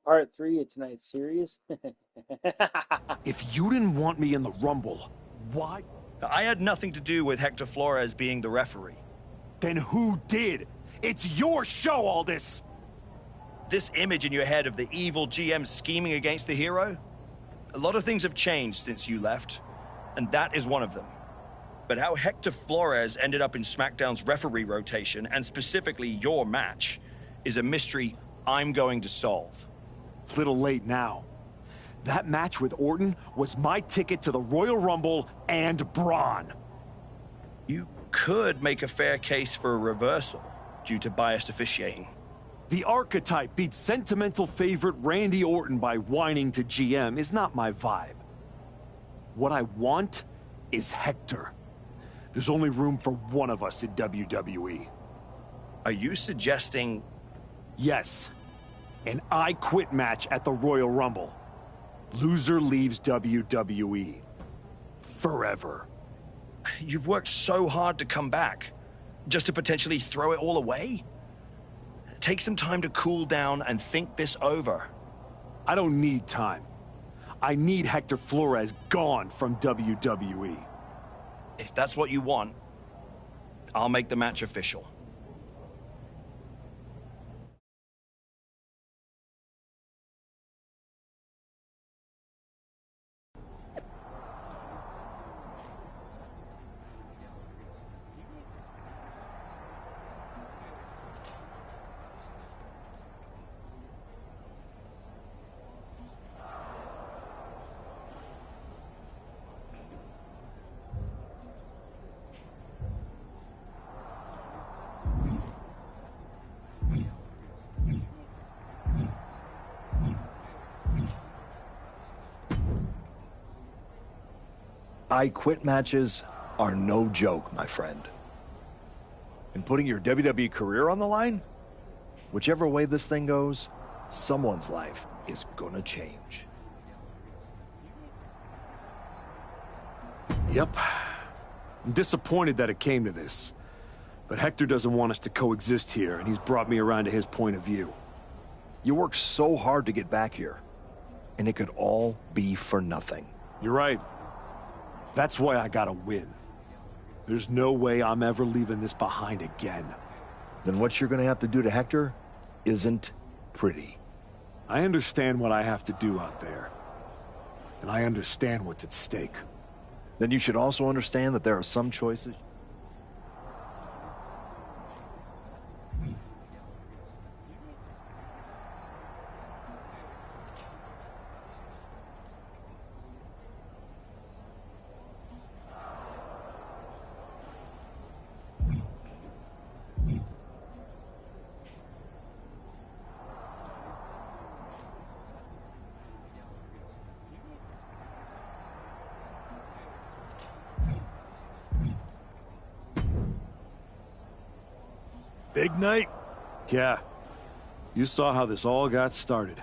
Part three of tonight's series. If you didn't want me in the Rumble, why? I had nothing to do with Hector Flores being the referee. Then who did? It's your show, all this! This image in your head of the evil GM scheming against the hero? A lot of things have changed since you left, and that is one of them. But how Hector Flores ended up in SmackDown's referee rotation, and specifically your match, is a mystery I'm going to solve. Little late now. That match with Orton was my ticket to the Royal Rumble and Braun. You could make a fair case for a reversal due to biased officiating. The archetype beats sentimental favorite Randy Orton by whining to GM is not my vibe. What I want is Hector. There's only room for one of us in WWE. Are you suggesting... Yes. An I Quit match at the Royal Rumble. Loser leaves WWE. Forever. You've worked so hard to come back, just to potentially throw it all away? Take some time to cool down and think this over. I don't need time. I need Hector Flores gone from WWE. If that's what you want, I'll make the match official. I Quit matches are no joke, my friend. And putting your WWE career on the line? Whichever way this thing goes, someone's life is gonna change. Yep. I'm disappointed that it came to this. But Hector doesn't want us to coexist here, and he's brought me around to his point of view. You worked so hard to get back here, and it could all be for nothing. You're right. That's why I gotta win. There's no way I'm ever leaving this behind again. Then what you're gonna have to do to Hector isn't pretty. I understand what I have to do out there. And I understand what's at stake. Then you should also understand that there are some choices. Big night? Yeah. You saw how this all got started.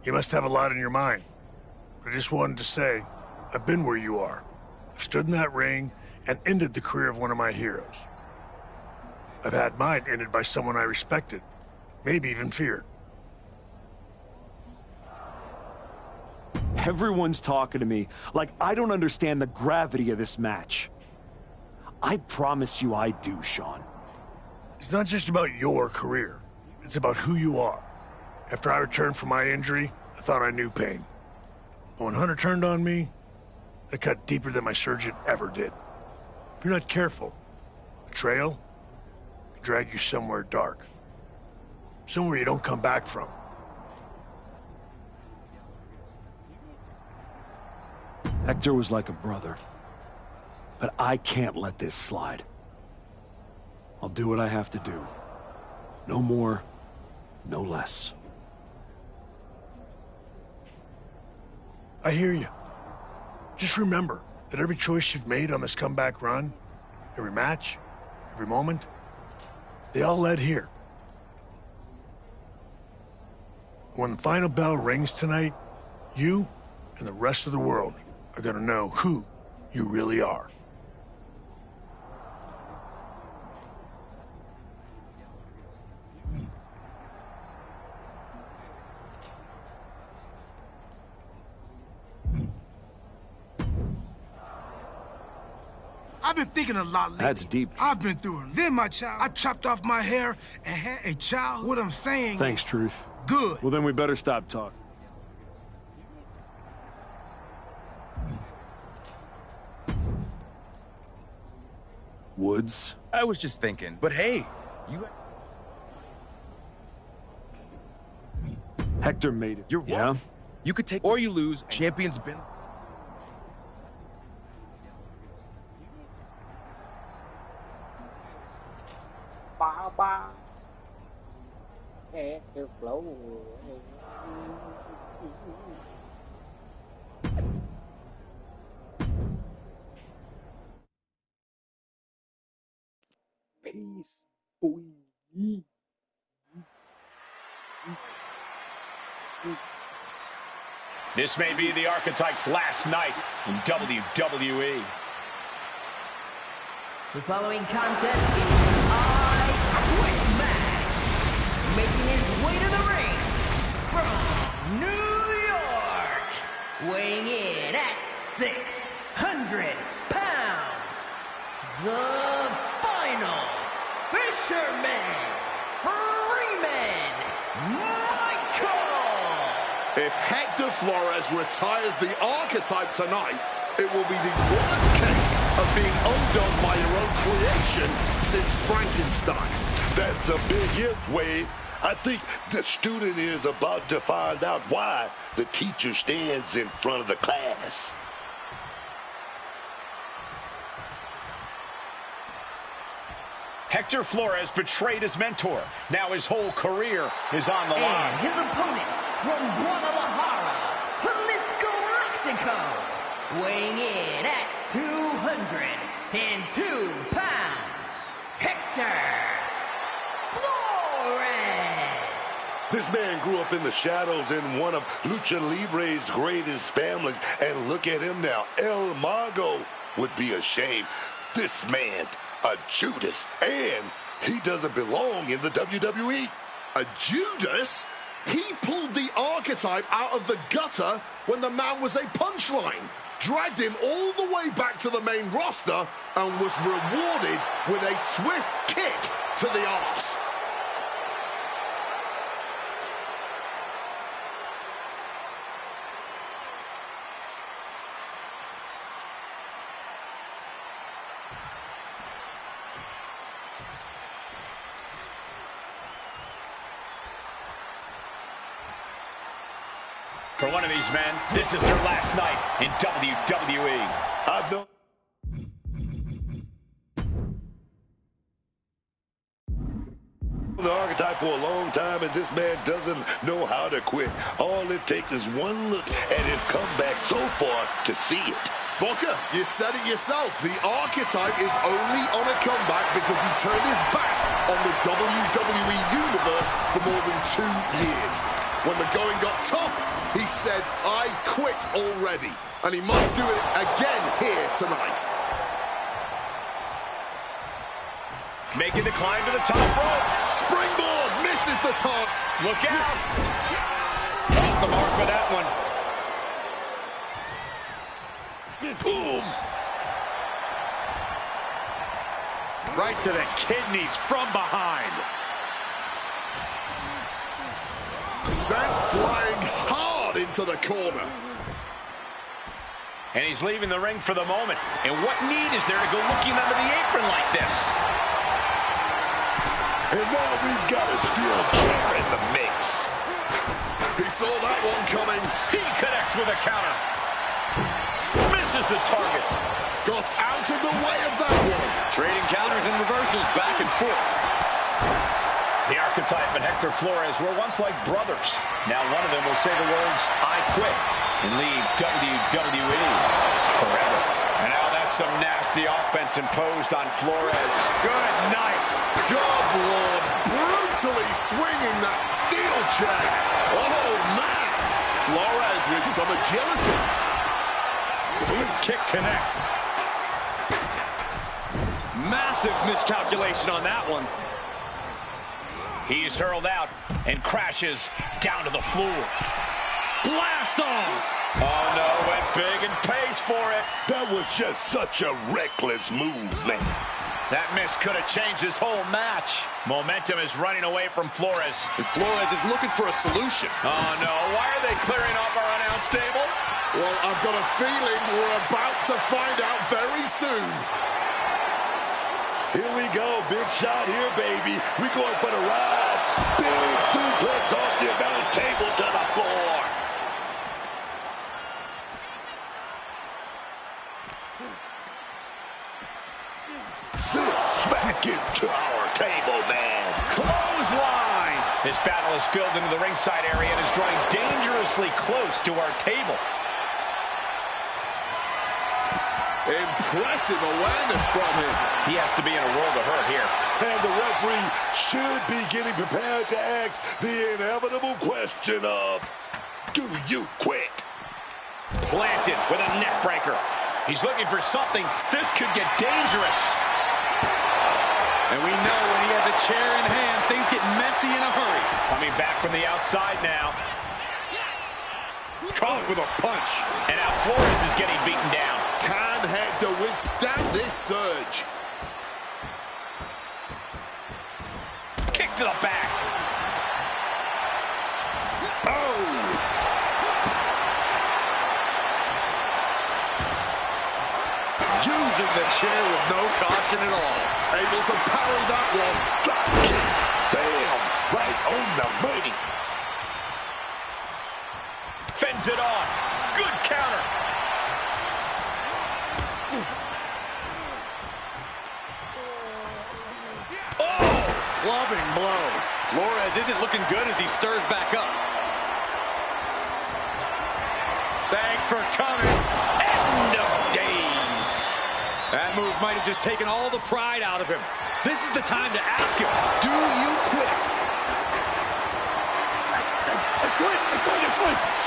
You must have a lot in your mind. I just wanted to say, I've been where you are. I've stood in that ring and ended the career of one of my heroes. I've had mine ended by someone I respected, maybe even feared. Everyone's talking to me like I don't understand the gravity of this match. I promise you I do, Sean. It's not just about your career. It's about who you are. After I returned from my injury, I thought I knew pain. But when Hunter turned on me, it cut deeper than my surgeon ever did. If you're not careful, betrayal can drag you somewhere dark. Somewhere you don't come back from. Hector was like a brother. But I can't let this slide. I'll do what I have to do. No more, no less. I hear you. Just remember that every choice you've made on this comeback run, every match, every moment, they all led here. When the final bell rings tonight, you and the rest of the world are gonna know who you really are. I've been thinking a lot lately. That's deep. I've been through it. Then my child, I chopped off my hair and had a child. What I'm saying Thanks, is, Truth. good. Well, then we better stop talking. Woods? I was just thinking, but hey, you... Hector made it. You're what? Yeah? You could take or you lose. Champion's been... Bye bye. Hector Flores. Peace. Boy. This may be the Archetype's last night in WWE. The following contest is an I Quit match. Making his way to the ring from New York, weighing in at 600 pounds, the final Fisherman Freeman Michael. If Hector Flores retires the Archetype tonight, it will be the worst case of being undone by your own creation since Frankenstein. That's a big if, Wade. I think the student is about to find out why the teacher stands in front of the class. Hector Flores betrayed his mentor. Now his whole career is on the line. And his opponent from Guadalajara, Jalisco, Mexico, weighing in at 202 pounds, Hector Flores. This man grew up in the shadows in one of Lucha Libre's greatest families, and look at him now. El Mago would be ashamed. This man, a Judas, and he doesn't belong in the WWE. A Judas? He pulled the Archetype out of the gutter when the man was a punchline, dragged him all the way back to the main roster, and was rewarded with a swift kick to the arse. For one of these men, this is their last night in WWE. I've known the Archetype for a long time, and this man doesn't know how to quit. All it takes is one look at his comeback so far to see it. Booker, you said it yourself. The Archetype is only on a comeback because he turned his back on the WWE Universe for more than 2 years. When the going got tough, he said, I quit already. And he might do it again here tonight. Making the climb to the top rope. Springboard misses the top. Look out. Off the mark with that one. Boom! Right to the kidneys from behind. Sent flying hard into the corner. And he's leaving the ring for the moment. And what need is there to go looking under the apron like this? And now we've got a steel chair in the mix. He saw that one coming. He connects with a counter. Misses the target. Got out of the way of that one. Trading counters and reversals back and forth. The Archetype and Hector Flores were once like brothers. Now one of them will say the words, I quit, and leave WWE forever. And now that's some nasty offense imposed on Flores. Good night. God, Lord, brutally swinging that steel chair. Oh, man. Flores with some agility. Kick connects. Massive miscalculation on that one. He's hurled out and crashes down to the floor. Blast off! Oh, no, went big and pays for it. That was just such a reckless move, man. That miss could have changed his whole match. Momentum is running away from Flores. And Flores is looking for a solution. Oh, no. Why are they clearing off our announce table? Well, I've got a feeling we're about to find out very soon. Here we go. Big shot here, baby. We going for the ride. Big suplex off the announce table to the floor. Sit smack into our table, man. Clothesline. This battle is spilled into the ringside area and is drawing dangerously close to our table. Impressive awareness from him. He has to be in a world of hurt here. And the referee should be getting prepared to ask the inevitable question of, do you quit? Planted with a neck breaker. He's looking for something. This could get dangerous. And we know when he has a chair in hand, things get messy in a hurry. Coming back from the outside now. Caught with a punch. And now Flores is getting beaten down. Can Hector withstand this surge? Kick to the back. Oh! Using the chair with no caution at all. Able to parry that one. Drop kick. Bam! Right on the money. Fends it off. Good counter. Oh! Clubbing blow. Flores isn't looking good as he stirs back up. Thanks for coming. End of days. That move might have just taken all the pride out of him. This is the time to ask him, do you quit? I quit.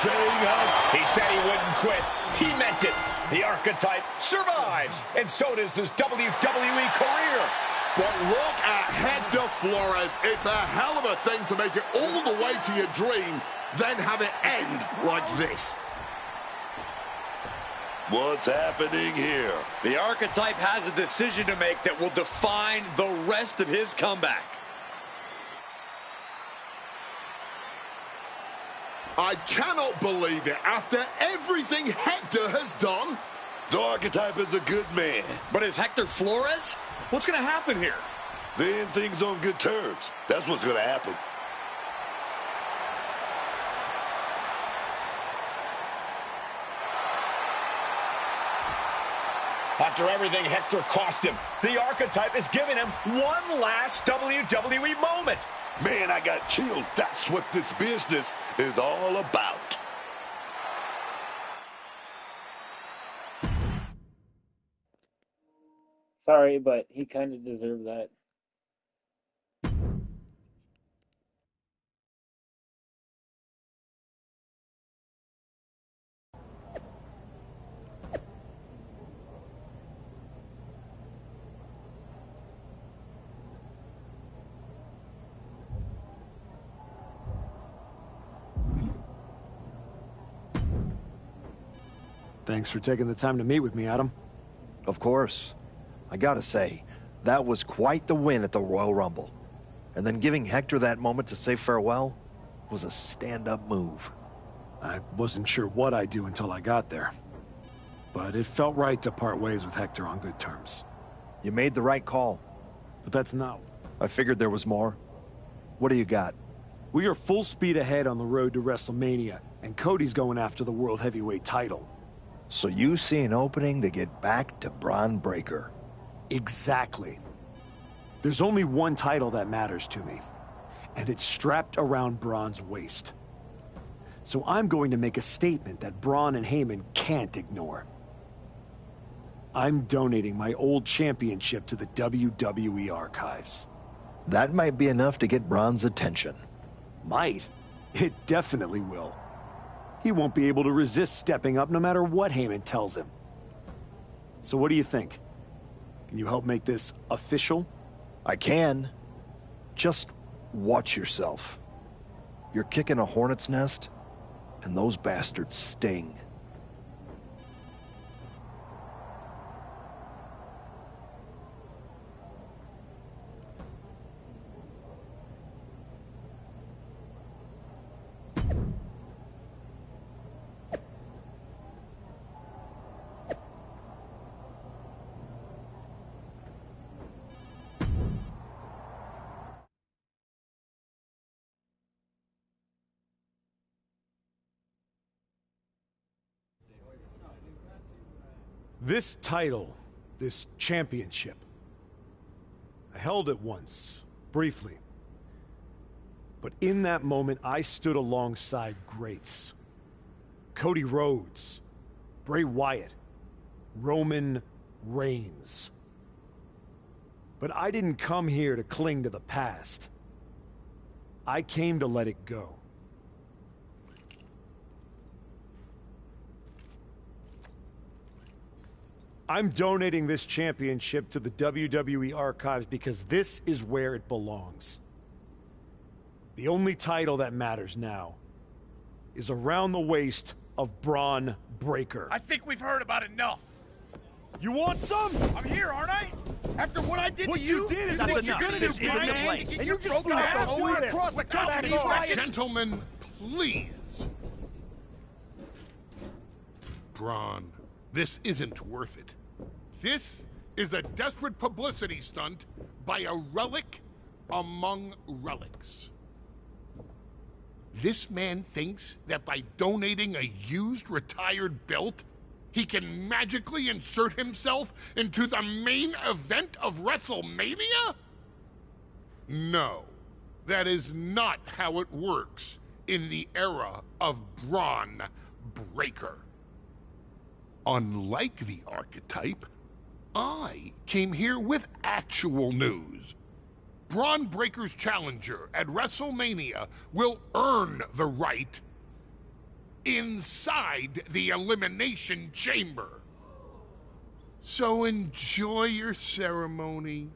Saying out. He said he wouldn't quit. He meant it. The archetype survives, and so does his WWE career. But look at Hector Flores. It's a hell of a thing to make it all the way to your dream, then have it end like this. What's happening here? The archetype has a decision to make that will define the rest of his comeback. I cannot believe it. After everything Hector has done. The archetype is a good man. But is Hector Flores? What's going to happen here? They end things on good terms. That's what's going to happen. After everything Hector cost him, the archetype is giving him one last WWE moment. Man, I got chills. That's what this business is all about. Sorry, but he kind of deserved that. Thanks for taking the time to meet with me, Adam. Of course. I gotta say, that was quite the win at the Royal Rumble. And then giving Hector that moment to say farewell was a stand-up move. I wasn't sure what I'd do until I got there. But it felt right to part ways with Hector on good terms. You made the right call. But that's not... I figured there was more. What do you got? We are full speed ahead on the road to WrestleMania, and Cody's going after the World Heavyweight title. So you see an opening to get back to Braun Breaker. Exactly. There's only one title that matters to me, and it's strapped around Braun's waist. So I'm going to make a statement that Braun and Heyman can't ignore. I'm donating my old championship to the WWE archives. That might be enough to get Braun's attention. Might. It definitely will. He won't be able to resist stepping up no matter what Heyman tells him. So what do you think? Can you help make this official? I can. Just watch yourself. You're kicking a hornet's nest, and those bastards sting. This title, this championship, I held it once, briefly. But in that moment, I stood alongside greats. Cody Rhodes, Bray Wyatt, Roman Reigns. But I didn't come here to cling to the past. I came to let it go. I'm donating this championship to the WWE archives because this is where it belongs. The only title that matters now is around the waist of Braun Breaker. I think we've heard about enough. You want some? I'm here, aren't I? After what I did What to you, you did is what what you're you're gonna gonna do, do, Brian? man. Get And your you just trophy got back to do over this. across the Without country, me bracket. Gentlemen, please. Braun, this isn't worth it. This is a desperate publicity stunt by a relic among relics. This man thinks that by donating a used retired belt, he can magically insert himself into the main event of WrestleMania? No, that is not how it works in the era of Braun Breaker. Unlike the archetype, I came here with actual news. Braun Breaker's challenger at WrestleMania will earn the right inside the Elimination Chamber. So enjoy your ceremony,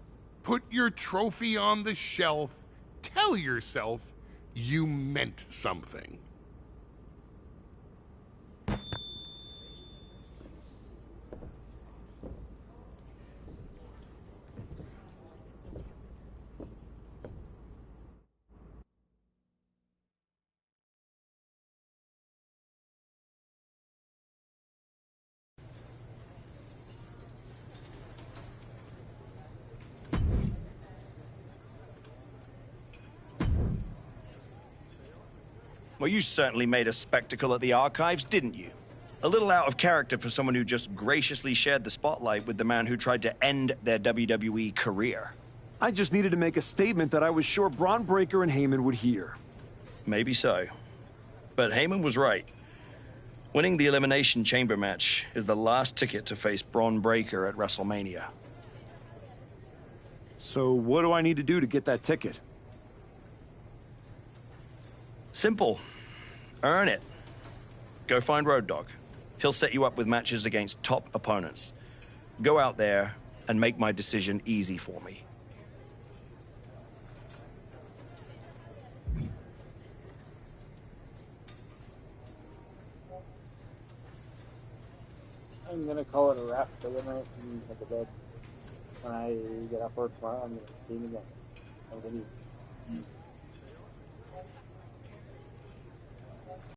put your trophy on the shelf, tell yourself you meant something. Well, you certainly made a spectacle at the archives, didn't you? A little out of character for someone who just graciously shared the spotlight with the man who tried to end their WWE career. I just needed to make a statement that I was sure Braun Breaker and Heyman would hear. Maybe so. But Heyman was right. Winning the Elimination Chamber match is the last ticket to face Braun Breaker at WrestleMania. So what do I need to do to get that ticket? Simple. Earn it. Go find Road Dogg. He'll set you up with matches against top opponents. Go out there and make my decision easy for me. I'm gonna call it a wrap for the night and head to bed. When I get up work tomorrow, I'm gonna steam again. I'm gonna